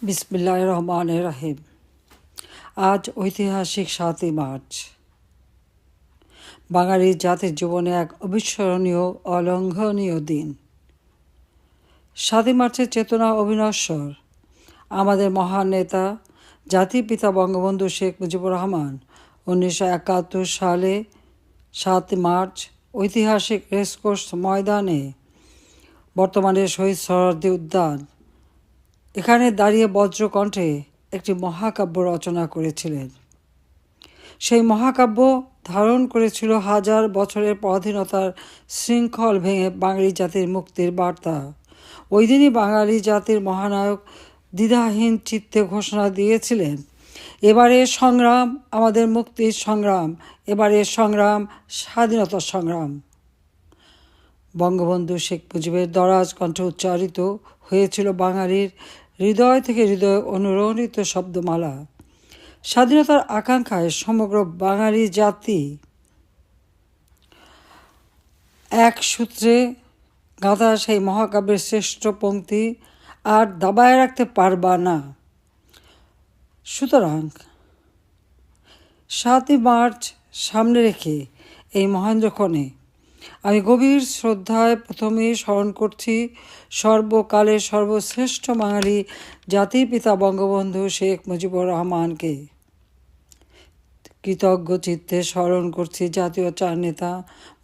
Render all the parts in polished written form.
বিসমিল্লাহির রহমানির রহিম। আজ ঐতিহাসিক ৭ই মার্চ, বাঙালি জাতির জীবনে এক অবিস্মরণীয় অলঙ্ঘনীয় দিন। ৭ই মার্চের চেতনা অবিনশ্বর। আমাদের মহান নেতা জাতির পিতা বঙ্গবন্ধু শেখ মুজিবুর রহমান 1971 সালে ৭ই মার্চ ঐতিহাসিক রেসকোর্স ময়দানে, বর্তমানে শহীদ সোহরাওয়ার্দী উদ্যান, এখানে দাঁড়িয়ে বজ্রকণ্ঠে একটি মহাকাব্য রচনা করেছিলেন। সেই মহাকাব্য ধারণ করেছিল হাজার বছরের পরাধীনতার শৃঙ্খল ভেঙে বাঙালি জাতির মুক্তির বার্তা। ওই দিনই বাঙালি জাতির মহানায়ক দ্বিধাহীন চিত্তে ঘোষণা দিয়েছিলেন, এবারের সংগ্রাম আমাদের মুক্তির সংগ্রাম, এবারের সংগ্রাম স্বাধীনতার সংগ্রাম। বঙ্গবন্ধু শেখ মুজিবের দরাজ কণ্ঠে উচ্চারিত হয়েছিল বাঙালির হৃদয় থেকে হৃদয় অনুরণিত শব্দমালা। স্বাধীনতার আকাঙ্ক্ষায় সমগ্র বাঙালি জাতি এক সূত্রে গাঁথা সেই মহাকাব্যের শ্রেষ্ঠ পংক্তি আর দাবায় রাখতে পারবা না। সুতরাং ৭ই মার্চ সামনে রেখে এই মহেন্দ্রক্ষণে আমি গভীর শ্রদ্ধায় প্রথমেই স্মরণ করছি সর্বকালের সর্বশ্রেষ্ঠ বাঙালি জাতির পিতা বঙ্গবন্ধু শেখ মুজিবুর রহমানকে। কৃতজ্ঞ চিত্তে স্মরণ করছি জাতীয় চার নেতা,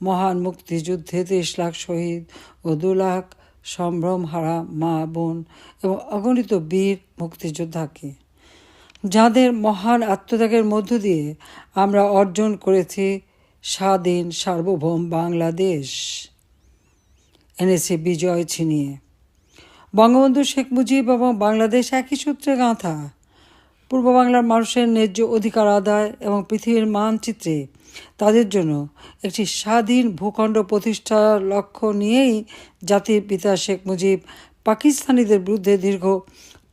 মহান মুক্তিযুদ্ধে ৩০ লাখ শহীদ ও ২ লাখ সম্ভ্রমহারা মা বোন এবং অগণিত বীর মুক্তিযোদ্ধাকে, যাদের মহান আত্মত্যাগের মধ্য দিয়ে আমরা অর্জন করেছি স্বাধীন সার্বভৌম বাংলাদেশ, এনেছি বিজয় ছিনিয়ে। বঙ্গবন্ধু শেখ মুজিব এবং বাংলাদেশ একই সূত্রে গাঁথা। পূর্ব বাংলার মানুষের ন্যায্য অধিকার আদায় এবং পৃথিবীর মানচিত্রে তাদের জন্য একটি স্বাধীন ভূখণ্ড প্রতিষ্ঠার লক্ষ্য নিয়েই জাতির পিতা শেখ মুজিব পাকিস্তানিদের বিরুদ্ধে দীর্ঘ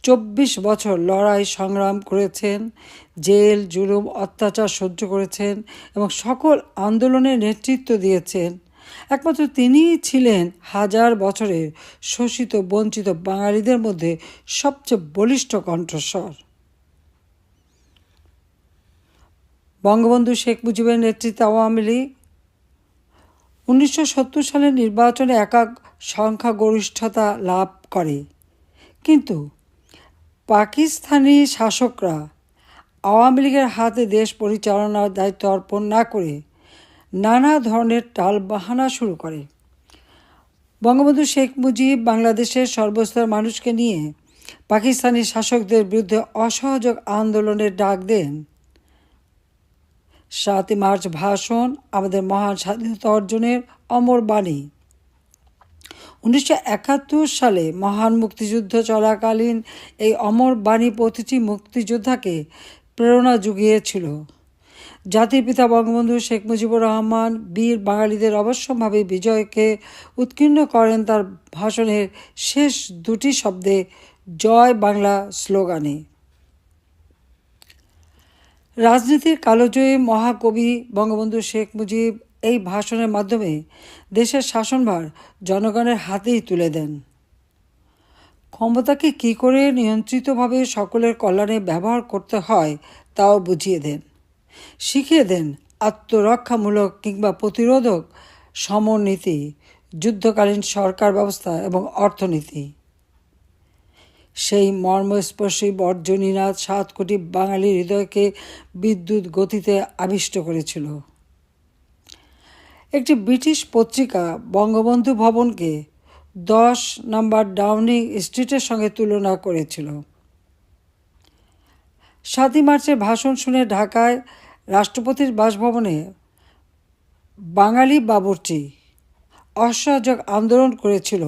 ২৪ বছর লড়াই সংগ্রাম করেছেন, জেল জুলুম অত্যাচার সহ্য করেছেন এবং সকল আন্দোলনের নেতৃত্ব দিয়েছেন। একমাত্র তিনিই ছিলেন হাজার বছরের শোষিত বঞ্চিত বাঙালিদের মধ্যে সবচেয়ে বলিষ্ঠ কণ্ঠস্বর। বঙ্গবন্ধু শেখ মুজিবের নেতৃত্বে আওয়ামী লীগ 1970 সালের নির্বাচনে একক সংখ্যাগরিষ্ঠতা লাভ করে, কিন্তু পাকিস্তানি শাসকরা আওয়ামী লীগের হাতে দেশ পরিচালনার দায়িত্ব অর্পণ না করে নানা ধরনের টালবাহানা শুরু করে। বঙ্গবন্ধু শেখ মুজিব বাংলাদেশের সর্বস্তরের মানুষকে নিয়ে পাকিস্তানি শাসকদের বিরুদ্ধে অসহযোগ আন্দোলনের ডাক দেন। ৭ই মার্চ ভাষণ আমাদের মহান স্বাধীনতা অর্জনের অমর বাণী। 1971 সালে মহান মুক্তিযুদ্ধ চলাকালীন এই অমর বাণী প্রতিটি মুক্তিযোদ্ধাকে প্রেরণা জুগিয়েছিল। জাতির পিতা বঙ্গবন্ধু শেখ মুজিবুর রহমান বীর বাঙালিদের অবশ্যম্ভাবী বিজয়কে উৎকীর্ণ করেন তার ভাষণের শেষ দুটি শব্দে, জয় বাংলা স্লোগানে। রাজনীতির কালোজয়ী মহাকবি বঙ্গবন্ধু শেখ মুজিব এই ভাষণের মাধ্যমে দেশের শাসনভার জনগণের হাতেই তুলে দেন। ক্ষমতাকে কী করে নিয়ন্ত্রিতভাবে সকলের কল্যাণে ব্যবহার করতে হয় তাও বুঝিয়ে দেন, শিখিয়ে দেন আত্মরক্ষামূলক কিংবা প্রতিরোধক সমরনীতি, যুদ্ধকালীন সরকার ব্যবস্থা এবং অর্থনীতি। সেই মর্মস্পর্শী বর্জনীনাথ ৭ কোটি বাঙালির হৃদয়কে বিদ্যুৎ গতিতে আবিষ্ট করেছিল। একটি ব্রিটিশ পত্রিকা বঙ্গবন্ধু ভবনকে 10 নম্বর ডাউনিং স্ট্রিটের সঙ্গে তুলনা করেছিল। ৭ই মার্চের ভাষণ শুনে ঢাকায় রাষ্ট্রপতির বাসভবনে বাঙালি বাবুর্চি অসহযোগ আন্দোলন করেছিল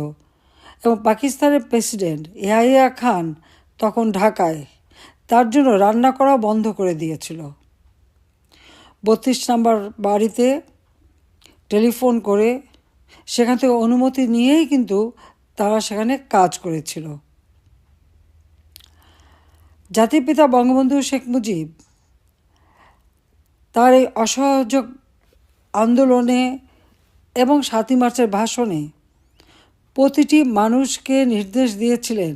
এবং পাকিস্তানের প্রেসিডেন্ট ইয়াহিয়া খান তখন ঢাকায়, তার জন্য রান্না করা বন্ধ করে দিয়েছিল। 32 নম্বর বাড়িতে টেলিফোন করে সেখান থেকে অনুমতি নিয়েই কিন্তু তারা সেখানে কাজ করেছিল। জাতির পিতা বঙ্গবন্ধু শেখ মুজিব তার এই অসহযোগ আন্দোলনে এবং ৭ই মার্চের ভাষণে প্রতিটি মানুষকে নির্দেশ দিয়েছিলেন,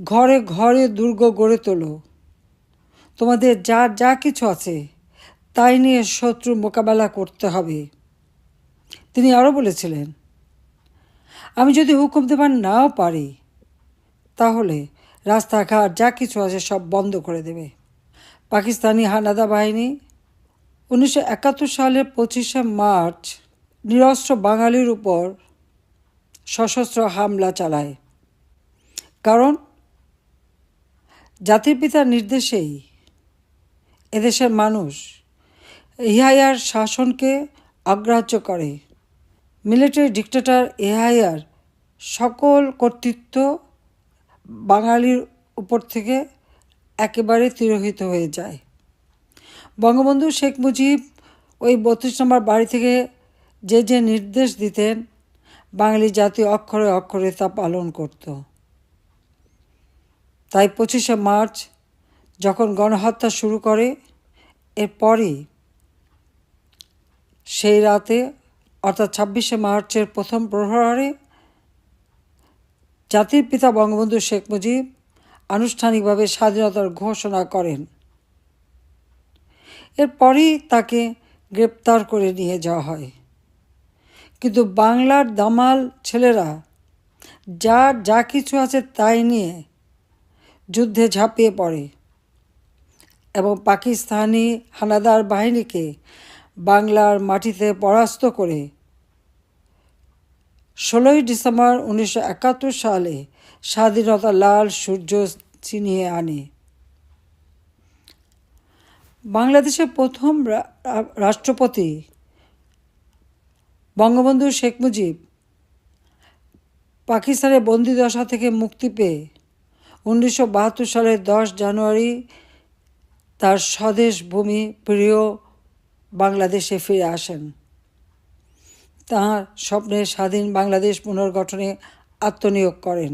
ঘরে ঘরে দুর্গ গড়ে তোলো, তোমাদের যার যা কিছু আছে তাই নিয়ে শত্রু মোকাবেলা করতে হবে। তিনি আরও বলেছিলেন, আমি যদি হুকুম দেবার নাও পারি তাহলে রাস্তাঘাট যা কিছু আছে সব বন্ধ করে দেবে। পাকিস্তানি হানাদা বাহিনী 1971 সালের 25শে মার্চ নিরস্ত্র বাঙালির উপর সশস্ত্র হামলা চালায়। কারণ জাতির পিতার নির্দেশেই এদেশের মানুষ ইয়াহিয়ার শাসনকে অগ্রাহ্য করে। মিলিটারি ডিক্টেটর ইয়াহিয়ার সকল কর্তৃত্ব বাঙালির উপর থেকে একেবারে তিরোহিত হয়ে যায়। বঙ্গবন্ধু শেখ মুজিব ওই 32 নম্বর বাড়ি থেকে যে যে নির্দেশ দিতেন, বাঙালি জাতি অক্ষরে অক্ষরে তা পালন করত। তাই 25শে মার্চ যখন গণহত্যা শুরু করে, এরপরই সেই রাতে অর্থাৎ 26শে মার্চের প্রথম প্রহরে জাতির পিতা বঙ্গবন্ধু শেখ মুজিব আনুষ্ঠানিকভাবে স্বাধীনতার ঘোষণা করেন। এরপরই তাকে গ্রেপ্তার করে নিয়ে যাওয়া হয়। কিন্তু বাংলার দামাল ছেলেরা যার যা কিছু আছে তাই নিয়ে যুদ্ধে ঝাঁপিয়ে পড়ে এবং পাকিস্তানি হানাদার বাহিনীকে বাংলার মাটিতে পরাস্ত করে 16ই ডিসেম্বর 1971 সালে স্বাধীনতার লাল সূর্য ছিনিয়ে আনে। বাংলাদেশের প্রথম রাষ্ট্রপতি বঙ্গবন্ধু শেখ মুজিব পাকিস্তানের বন্দিদশা থেকে মুক্তি পেয়ে 1972 সালের 10 জানুয়ারি তার স্বদেশ ভূমি প্রিয় বাংলাদেশে ফিরে আসেন। তাঁর স্বপ্নের স্বাধীন বাংলাদেশ পুনর্গঠনে আত্মনিয়োগ করেন।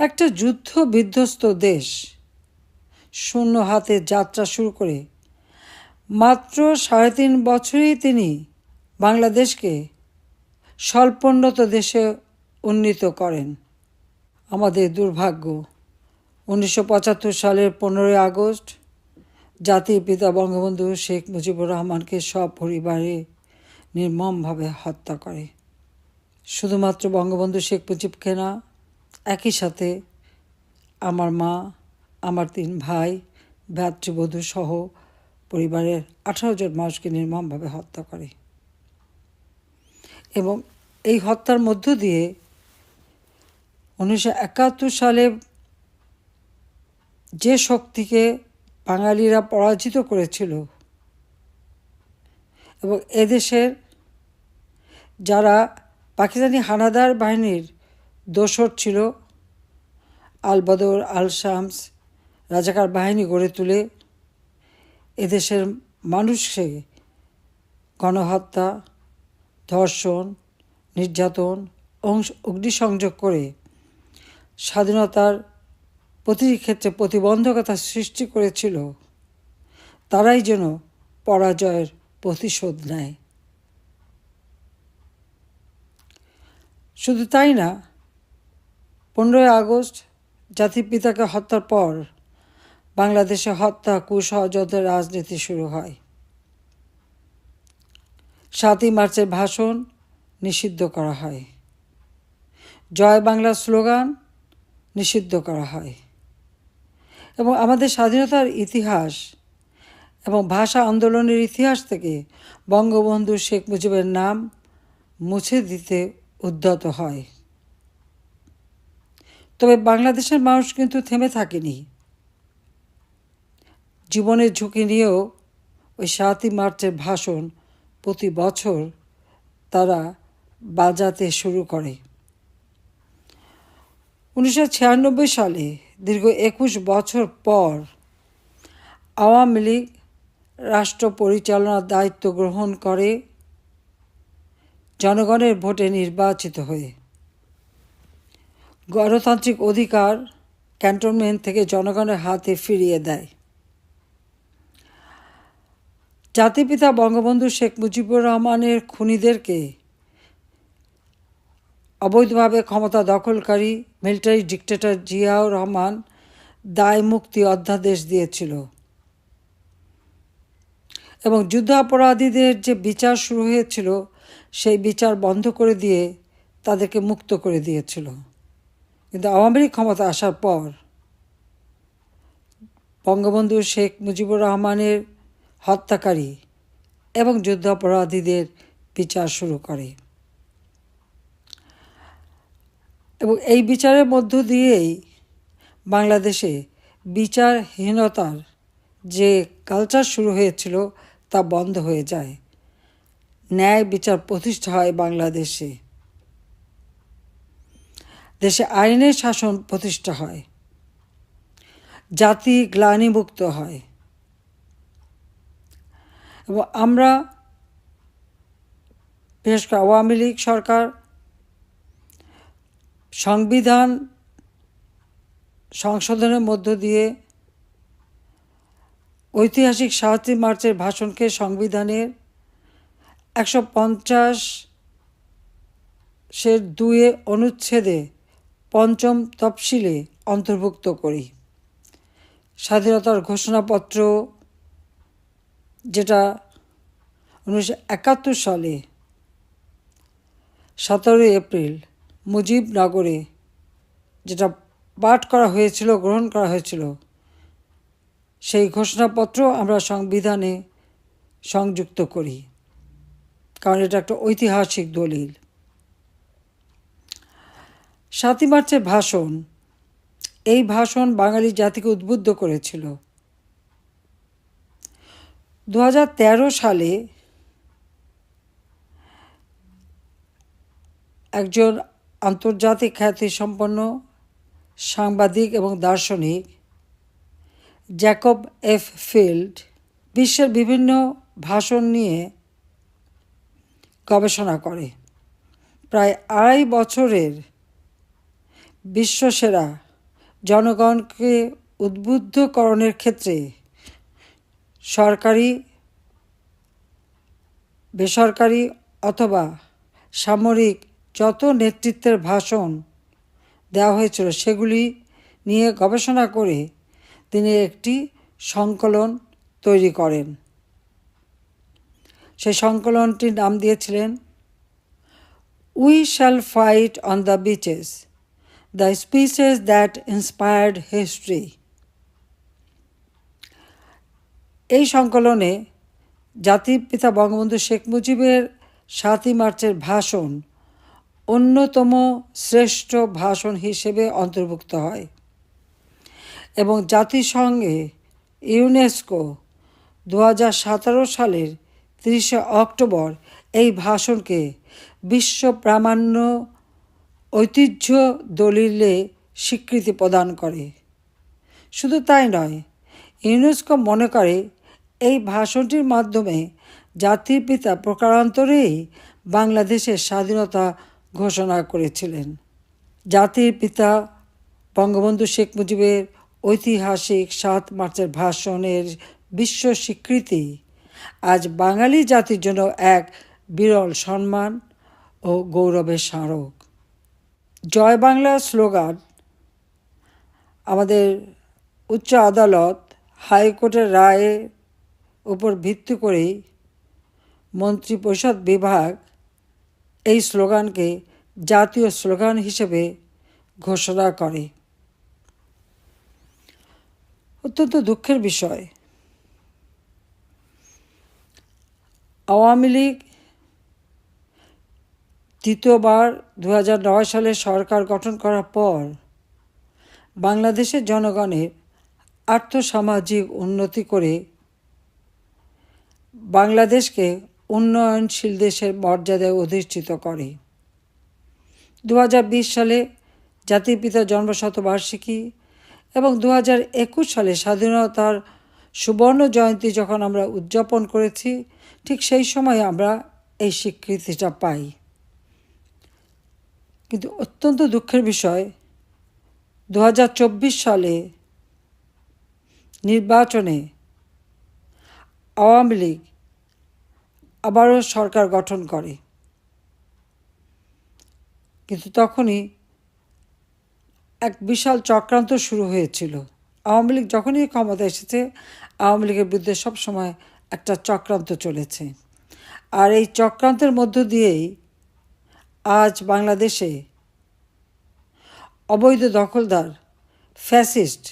একটা যুদ্ধ বিধ্বস্ত দেশ শূন্য হাতে যাত্রা শুরু করে মাত্র 3.5 বছরেই তিনি বাংলাদেশকে স্বল্পোন্নত দেশে উন্নীত করেন। আমাদের দুর্ভাগ্য, 1975 সালের 15ই আগস্ট জাতির পিতা বঙ্গবন্ধু শেখ মুজিবুর রহমানকে সপরিবারে নির্মমভাবে হত্যা করে। শুধুমাত্র বঙ্গবন্ধু শেখ মুজিবকে না, একই সাথে আমার মা, আমার 3 ভাই, ভ্রাতৃবধূ সহ পরিবারের 18 জন মানুষকে নির্মমভাবে হত্যা করে। এবং এই হত্যার মধ্য দিয়ে 1971 সালে যে শক্তিকে বাঙালিরা পরাজিত করেছিল এবং এদেশের যারা পাকিস্তানি হানাদার বাহিনীর দোসর ছিল, আল বদর, আল শামস রাজাকার বাহিনী গড়ে তুলে এদেশের মানুষকে গণহত্যা, ধর্ষণ, নির্যাতন, অগ্নিসংযোগ করে স্বাধীনতার প্রতিটি ক্ষেত্রে প্রতিবন্ধকতা সৃষ্টি করেছিল, তারাই যেন পরাজয়ের প্রতিশোধ নেয়। শুধু তাই না, 15ই আগস্ট জাতির পিতাকে হত্যার পর বাংলাদেশে হত্যা, কুষড়যন্ত্রের রাজনীতি শুরু হয়। 7ই মার্চের ভাষণ নিষিদ্ধ করা হয়। জয় বাংলা স্লোগান নিষিদ্ধ করা হয় এবং আমাদের স্বাধীনতার ইতিহাস এবং ভাষা আন্দোলনের ইতিহাস থেকে বঙ্গবন্ধু শেখ মুজিবের নাম মুছে দিতে উদ্যত হয়। তবে বাংলাদেশের মানুষ কিন্তু থেমে থাকেনি। জীবনের ঝুঁকি নিয়েও ওই 7ই মার্চের ভাষণ প্রতি বছর তারা বাজাতে শুরু করে। 1996 সালে দীর্ঘ 21 বছর পর আওয়ামী লীগ রাষ্ট্র পরিচালনার দায়িত্ব গ্রহণ করে জনগণের ভোটে নির্বাচিত হয়ে। গণতান্ত্রিক অধিকার ক্যান্টনমেন্ট থেকে জনগণের হাতে ফিরিয়ে দেয়। জাতিপিতা বঙ্গবন্ধু শেখ মুজিবুর রহমানের খুনিদেরকে অবৈধভাবে ক্ষমতা দখলকারী মিলিটারি ডিক্টেটর জিয়াউর রহমান দায় মুক্তি অধ্যাদেশ দিয়েছিল এবং যুদ্ধাপরাধীদের যে বিচার শুরু হয়েছিল সেই বিচার বন্ধ করে দিয়ে তাদেরকে মুক্ত করে দিয়েছিল। কিন্তু আওয়ামী লীগ ক্ষমতা আসার পর বঙ্গবন্ধু শেখ মুজিবুর রহমানের হত্যাকারী এবং যুদ্ধাপরাধীদের বিচার শুরু করে এবং এই বিচারের মধ্য দিয়েই বাংলাদেশে বিচারহীনতার যে কালচার শুরু হয়েছিল তা বন্ধ হয়ে যায়। ন্যায় বিচার প্রতিষ্ঠা হয় বাংলাদেশে, দেশে আইনের শাসন প্রতিষ্ঠা হয়, জাতি গ্লানিমুক্ত হয় এবং আমরা বিশেষ করে আওয়ামী লীগ সরকার সংবিধান সংশোধনের মধ্য দিয়ে ঐতিহাসিক ৭ই মার্চের ভাষণকে সংবিধানের ১৫০(২) অনুচ্ছেদে ৫ম তফসিলে অন্তর্ভুক্ত করি। স্বাধীনতার ঘোষণাপত্র যেটা ১৯৭১ সালে ১৭ এপ্রিল মুজিবনগরে যেটা পাঠ করা হয়েছিল, গ্রহণ করা হয়েছিল, সেই ঘোষণাপত্র আমরা সংবিধানে সংযুক্ত করি, কারণ এটা একটা ঐতিহাসিক দলিল। ৭ই মার্চের ভাষণ, এই ভাষণ বাঙালি জাতিকে উদ্বুদ্ধ করেছিল। ২০১৩ সালে একজন আন্তর্জাতিক খ্যাতিসম্পন্ন সাংবাদিক এবং দার্শনিক জ্যাকব এফ ফিল্ড বিশ্বের বিভিন্ন ভাষণ নিয়ে গবেষণা করে। প্রায় ২.৫ বছরের বিশ্বসেরা জনগণকে উদ্বুদ্ধকরণের ক্ষেত্রে সরকারি, বেসরকারি অথবা সামরিক যত নেতৃত্বের ভাষণ দেওয়া হয়েছিল সেগুলি নিয়ে গবেষণা করে তিনি একটি সংকলন তৈরি করেন। সেই সংকলনটির নাম দিয়েছিলেন we shall fight on the beaches, the speeches that inspired history. এই সংকলনে জাতির পিতা বঙ্গবন্ধু শেখ মুজিবের ৭ই মার্চের ভাষণ অন্যতম শ্রেষ্ঠ ভাষণ হিসেবে অন্তর্ভুক্ত হয় এবং জাতিসংঘে ইউনেস্কো ২০১৭ সালের ৩০ অক্টোবর এই ভাষণকে বিশ্ব প্রামাণ্য ঐতিহ্য দলিলে স্বীকৃতি প্রদান করে। শুধু তাই নয়, ইউনেস্কো মনে করে এই ভাষণটির মাধ্যমে জাতির পিতা প্রকারান্তরেই বাংলাদেশের স্বাধীনতা ঘোষণা করেছিলেন। জাতির পিতা বঙ্গবন্ধু শেখ মুজিবের ঐতিহাসিক ৭ মার্চের ভাষণের বিশ্ব স্বীকৃতি আজ বাঙালি জাতির জন্য এক বিরল সম্মান ও গৌরবের স্মারক। জয় বাংলা স্লোগান আমাদের উচ্চ আদালত হাইকোর্টের রায়ের উপর ভিত্তি করেই মন্ত্রিপরিষদ বিভাগ এই স্লোগানকে জাতীয় স্লোগান হিসেবে ঘোষণা করে। অত্যন্ত দুঃখের বিষয়, আওয়ামী লীগ দ্বিতীয়বার ২০০৯ সালে সরকার গঠন করার পর বাংলাদেশের জনগণের আর্থসামাজিক উন্নতি করে বাংলাদেশকে উন্নয়নশীল দেশের মর্যাদায় অধিষ্ঠিত করে। ২০২০ সালে জাতির পিতার জন্মশতবার্ষিকী এবং ২০২১ সালে স্বাধীনতার সুবর্ণ জয়ন্তী যখন আমরা উদযাপন করেছি, ঠিক সেই সময় আমরা এই স্বীকৃতিটা পাই। কিন্তু অত্যন্ত দুঃখের বিষয়, ২০২৪ সালে নির্বাচনে আওয়ামী লীগ আবারও সরকার গঠন করে কিন্তু তখনই এক বিশাল চক্রান্ত শুরু হয়েছিল। আওয়ামী লীগ যখনই ক্ষমতা এসেছে, আওয়ামী লীগের বিরুদ্ধে সবসময় একটা চক্রান্ত চলেছে। আর এই চক্রান্তের মধ্য দিয়েই আজ বাংলাদেশে অবৈধ দখলদার ফ্যাসিস্ট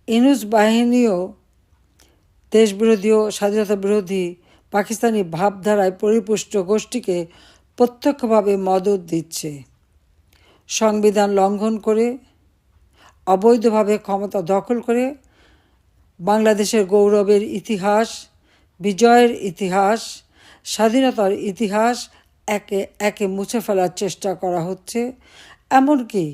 ইউনূস বাহিনীও দেশবিরোধী ও স্বাধীনতা বিরোধী পাকিস্তানি ভাবধারায় পরিপুষ্ট গোষ্ঠীকে প্রত্যক্ষভাবে মদত দিচ্ছে। সংবিধান লঙ্ঘন করে অবৈধভাবে ক্ষমতা দখল করে বাংলাদেশের গৌরবের ইতিহাস, বিজয়ের ইতিহাস, স্বাধীনতার ইতিহাস একে একে মুছে ফেলার চেষ্টা করা হচ্ছে। এমনকি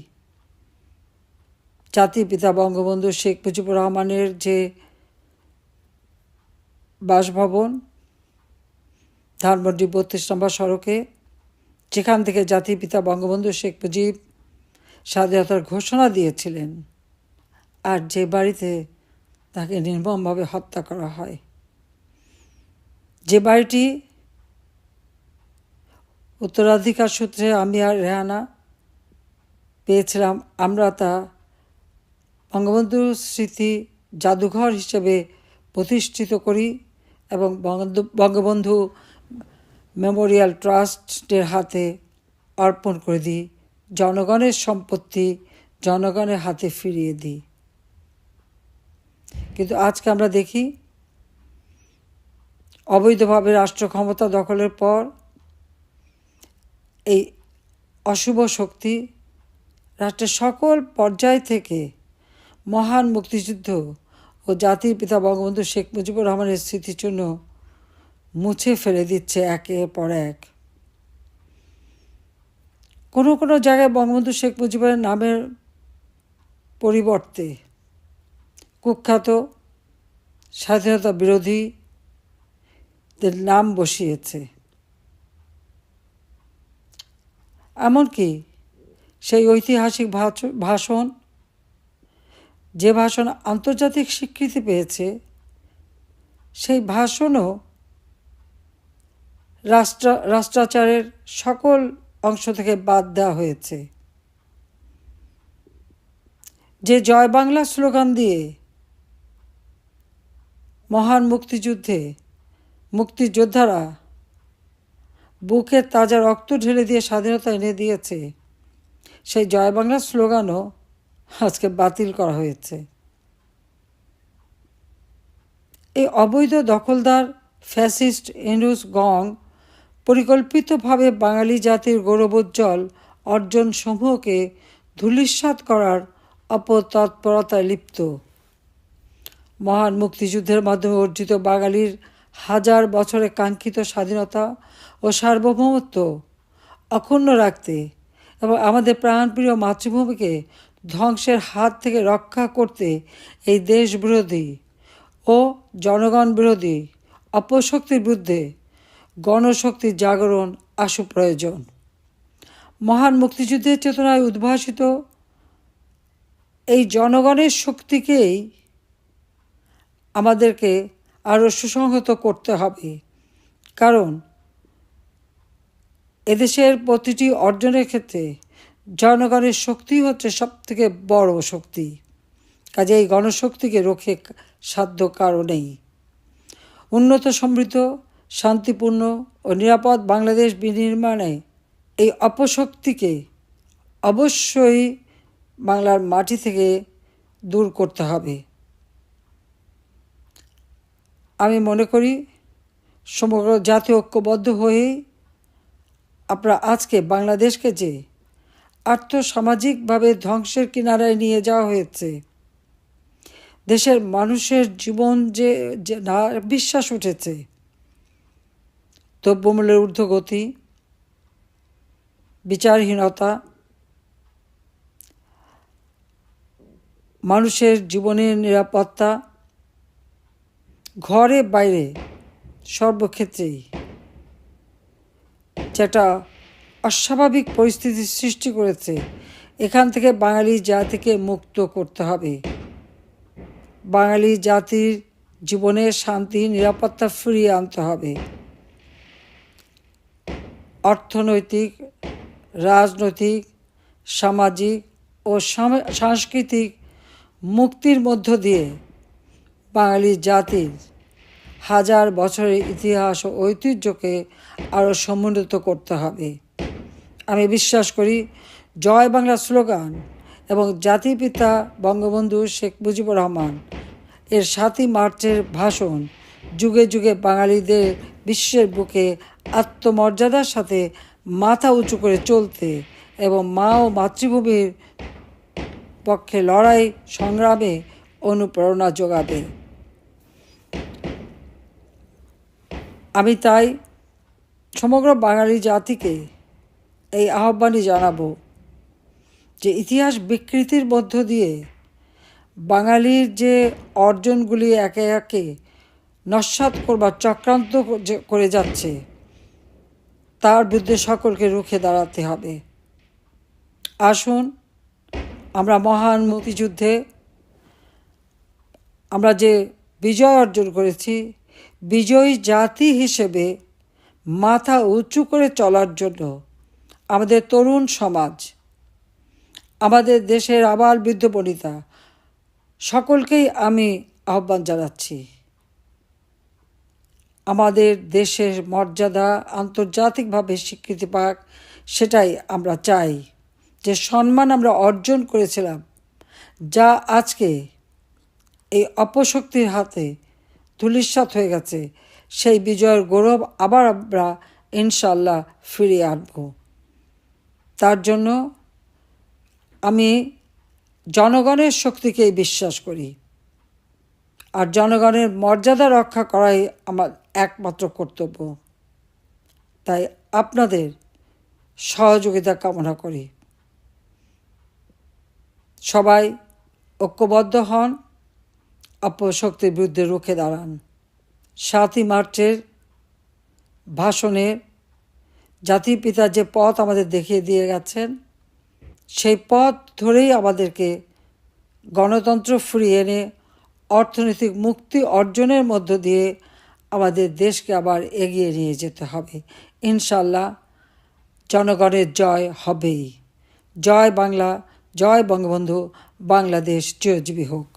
জাতির পিতা বঙ্গবন্ধু শেখ মুজিবুর রহমানের যে বাসভবন ধানমন্ডি ৩২ নম্বর সড়কে, যেখান থেকে জাতির পিতা বঙ্গবন্ধু শেখ মুজিব স্বাধীনতার ঘোষণা দিয়েছিলেন, আর যে বাড়িতে তাকে নির্মমভাবে হত্যা করা হয়, যে বাড়িটি উত্তরাধিকার সূত্রে আমি আর রেহানা পেয়েছিলাম, আমরা তা বঙ্গবন্ধুর স্মৃতি জাদুঘর হিসেবে প্রতিষ্ঠিত করি এবং বঙ্গবন্ধু মেমোরিয়াল ট্রাস্টের হাতে অর্পণ করে দিই। জনগণের সম্পত্তি জনগণের হাতে ফিরিয়ে দিই। কিন্তু আজকে আমরা দেখি অবৈধভাবে রাষ্ট্র ক্ষমতা দখলের পর এই অশুভ শক্তি রাষ্ট্রের সকল পর্যায় থেকে মহান মুক্তিযুদ্ধ ও জাতির পিতা বঙ্গবন্ধু শেখ মুজিবুর রহমানের স্মৃতিচিহ্ন মুছে ফেলে দিচ্ছে একের পর এক। কোনো কোনো জায়গায় বঙ্গবন্ধু শেখ মুজিবের নামের পরিবর্তে কুখ্যাত স্বাধীনতা বিরোধীদের নাম বসিয়েছে। এমনকি সেই ঐতিহাসিক ভাষণ, যে ভাষণ আন্তর্জাতিক স্বীকৃতি পেয়েছে, সেই ভাষণও রাষ্ট্রাচারের সকল অংশ থেকে বাদ দেওয়া হয়েছে। যে জয় বাংলা স্লোগান দিয়ে মহান মুক্তিযুদ্ধে মুক্তিযোদ্ধারা বুকের তাজা রক্ত ঢেলে দিয়ে স্বাধীনতা এনে দিয়েছে, সেই জয় বাংলা স্লোগানও আজকে বাতিল করা হয়েছে। এই অবৈধ দখলদার ফ্যাসিস্ট ইউনূস গং পরিকল্পিতভাবে বাঙালি জাতির গৌরবোজ্জ্বল অর্জনসমূহকে ধূলিসাৎ করার অপতৎপরতায় লিপ্ত। মহান মুক্তিযুদ্ধের মাধ্যমে অর্জিত বাঙালির হাজার বছরের কাঙ্ক্ষিত স্বাধীনতা ও সার্বভৌমত্ব অক্ষুণ্ণ রাখতে এবং আমাদের প্রাণপ্রিয় মাতৃভূমিকে ধ্বংসের হাত থেকে রক্ষা করতে এই দেশবিরোধী ও জনগণ বিরোধী অপশক্তির বিরুদ্ধে গণশক্তির জাগরণ আশু প্রয়োজন। মহান মুক্তিযুদ্ধের চেতনায় উদ্ভাসিত এই জনগণের শক্তিকেই আমাদেরকে আরও সুসংহত করতে হবে, কারণ এদেশের প্রতিটি অর্জনের ক্ষেত্রে জনগণের শক্তি হচ্ছে সবথেকে বড় শক্তি। কাজে এই গণশক্তিকে রক্ষে সাধ্য কারো নেই। উন্নত, সমৃদ্ধ, শান্তিপূর্ণ ও নিরাপদ বাংলাদেশ বিনির্মাণে এই অপশক্তিকে অবশ্যই বাংলার মাটি থেকে দূর করতে হবে। আমি মনে করি সমগ্র জাতি ঐক্যবদ্ধ হয়েই আমরা আজকে বাংলাদেশকে যে আর্থসামাজিকভাবে ধ্বংসের কিনারায় নিয়ে যাওয়া হয়েছে, দেশের মানুষের জীবন যে না বিশ্বাস উঠেছে, দ্রব্যমূল্যের ঊর্ধ্বগতি, বিচারহীনতা, মানুষের জীবনের নিরাপত্তা, ঘরে বাইরে সর্বক্ষেত্রেই যেটা অস্বাভাবিক পরিস্থিতির সৃষ্টি করেছে, এখান থেকে বাঙালি জাতিকে মুক্ত করতে হবে। বাঙালি জাতির জীবনের শান্তি, নিরাপত্তা ফিরিয়ে আনতে হবে। অর্থনৈতিক, রাজনৈতিক, সামাজিক ও সাংস্কৃতিক মুক্তির মধ্য দিয়ে বাঙালি জাতির হাজার বছরের ইতিহাস ও ঐতিহ্যকে আরও সমুন্নত করতে হবে। আমি বিশ্বাস করি জয় বাংলা স্লোগান এবং জাতিপিতা বঙ্গবন্ধু শেখ মুজিবুর রহমান এর ৭ই মার্চের ভাষণ যুগে যুগে বাঙালিদের বিশ্বের বুকে আত্মমর্যাদার সাথে মাথা উঁচু করে চলতে এবং মা ও মাতৃভূমির পক্ষে লড়াই সংগ্রামে অনুপ্রেরণা যোগাবে। আমি তাই সমগ্র বাঙালি জাতিকে এই আহ্বানই জানাবো যে ইতিহাস বিকৃতির মধ্য দিয়ে বাঙালির যে অর্জনগুলি একে একে নস্যাৎ করবার চক্রান্ত করে যাচ্ছে তার বিরুদ্ধে সকলকে রুখে দাঁড়াতে হবে। আসুন আমরা মহান মুক্তিযুদ্ধে আমরা যে বিজয় অর্জন করেছি, বিজয়ী জাতি হিসেবে মাথা উঁচু করে চলার জন্য আমাদের তরুণ সমাজ, আমাদের দেশের আবাল বৃদ্ধ বনিতা সকলকেই আমি আহ্বান জানাচ্ছি। আমাদের দেশের মর্যাদা আন্তর্জাতিকভাবে স্বীকৃতি পাক, সেটাই আমরা চাই। যে সম্মান আমরা অর্জন করেছিলাম, যা আজকে এই অপশক্তির হাতে ধূলিসাৎ হয়ে গেছে, সেই বিজয়ের গৌরব আবার আমরা ইনশাল্লাহ ফিরিয়ে আনব। তার জন্য আমি জনগণের শক্তিকেই বিশ্বাস করি, আর জনগণের মর্যাদা রক্ষা করাই আমার একমাত্র কর্তব্য। তাই আপনাদের সহযোগিতা কামনা করি। সবাই ঐক্যবদ্ধ হন, অপশক্তির বিরুদ্ধে রুখে দাঁড়ান। ৭ই মার্চের ভাষণে জাতির পিতা যে পথ আমাদের দেখিয়ে দিয়ে গেছেন, সেই পথ ধরেই আমাদেরকে গণতন্ত্র ফিরিয়ে এনে অর্থনৈতিক মুক্তি অর্জনের মধ্য দিয়ে আমাদের দেশকে আবার এগিয়ে নিয়ে যেতে হবে। ইনশাল্লাহ জনগণের জয় হবেই। জয় বাংলা, জয় বঙ্গবন্ধু, বাংলাদেশ চিরজীবী হোক।